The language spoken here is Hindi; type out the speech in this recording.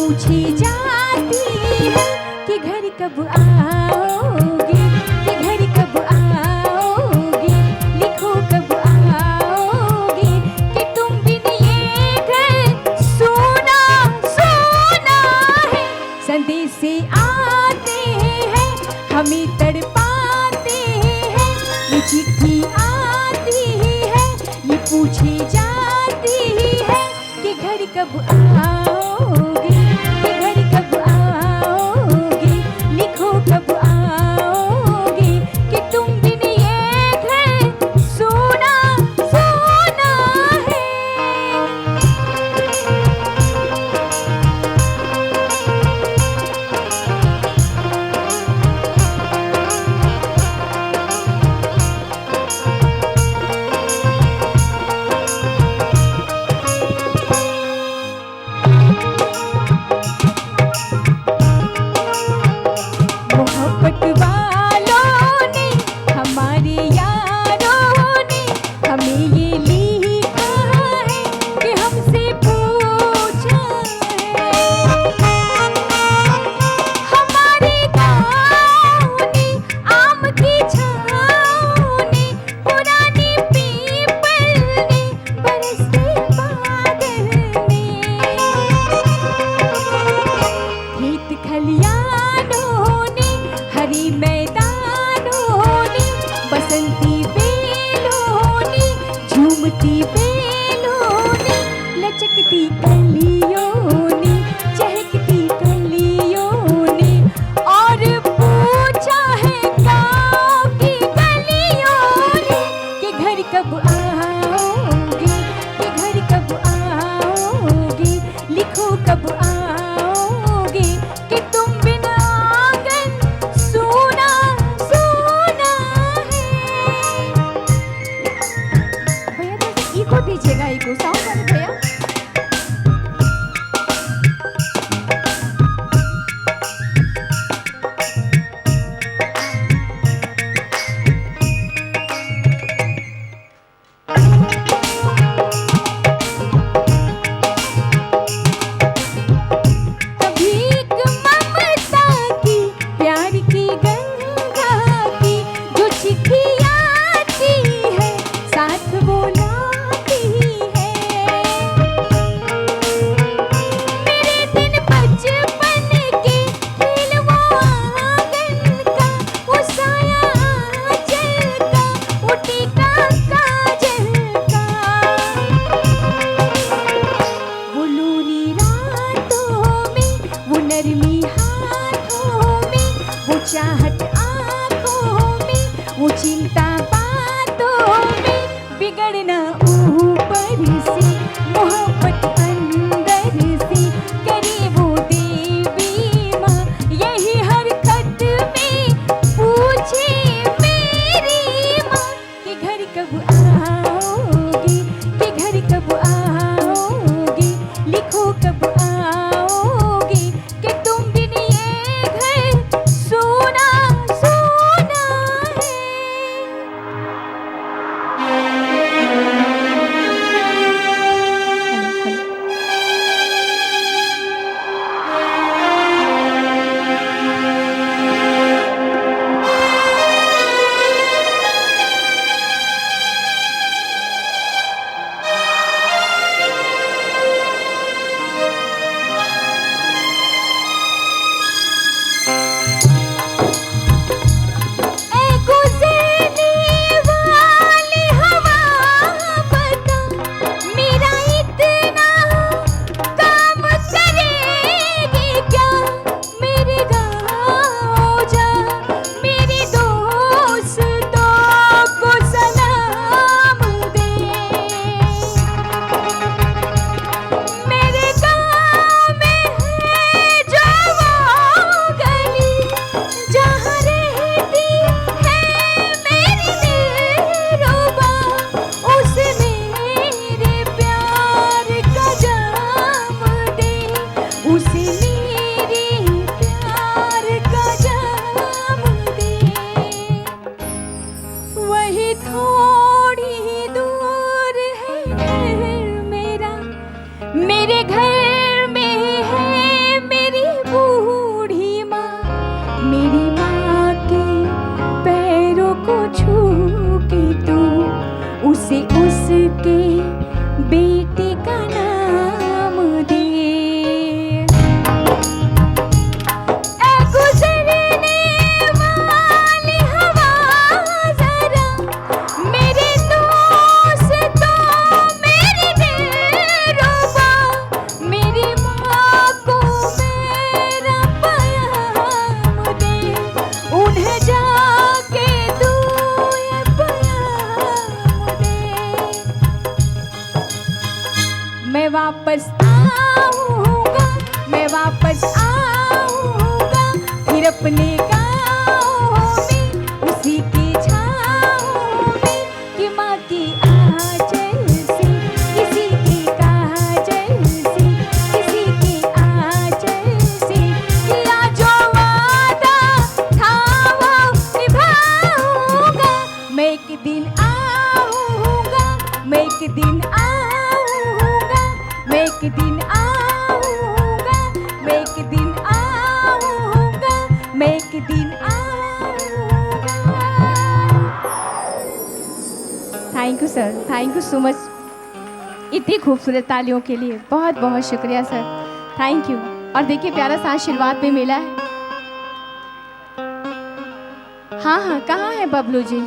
पूछी जाती है कि घर कब आओगे, कि घर कब आओगे, लिखो कब आओगे, कि तुम बिन ये घर सुना सुना है। संदेश से आते हैं हमें तड़पाते हैं, ये चिट्ठी आती है ये पूछी जाती है कि घर कब आओगे, कि घर कब आओगे, लिखो कब आओगे, कि तुम बिन ये घर सुना सुना है। मोहब्बत वालों ने, हमारे यारों ने हमें ये लिखा है कि हमसे पूछा है। हमारे गाँव ने, आम की छाँव ने, पुरानी पीपल ने, बरसते बादल ने, खेत खलियानों ने, हरी मैदानों ने, बसंती बेलों ने, झूमती बेलों ने, लचकती कलियों ने, चहकती कलियों ने, और पूछा है गाँव की गलियों ने कि घर कब आओगे, कि घर कब आओगे, लिखो कब आओगे, कि तुम बिन आंगन सुना सुना है। भैया थोड़ा इको दीजिएगा, इको साउंड वाले भैया। कभी एक ममता की, प्यार की गंगा की, जो चिट्ठी आती है साथ वो लाती है। मेरे दिन बचपन के खेल वो आंगन का, वो साया आंचल का, वो टीका काजल का, वो लोरी रातों में, वो नरमी हाथों में, वो चाहत आँखों में, वो चिंता बातों में, बिगड़ना ऊपर से, मोहब्बत अंदर से, करे वो देवी माँ यही हर खत में पूछे मेरी माँ कि घर कब आओगे, कि घर कब आओगे, लिखो कब आओगे, कि तुम बिन ये घर सुना सुना है। ए गुजरने वाली हवा बता, मेरा इतना काम करेगी क्या, मेरे गाँव जा, मेरे दोस्तों को सलाम दे। मेरे गाँव में है जो वो गली, जहाँ रहती है मेरी दिलरुबा, उसे मेरे प्यार का जाम दे, उसे मेरे प्यार का जाम दे। वही थोड़ी दूर है घर मेरा, मेरे घर में है thank you sir, thank you so much. इतनी खूबसूरत तालियों के लिए बहुत बहुत शुक्रिया सर, थैंक यू। और देखिए प्यारा सा आशीर्वाद भी मिला है। हाँ हाँ, कहाँ है बबलू जी?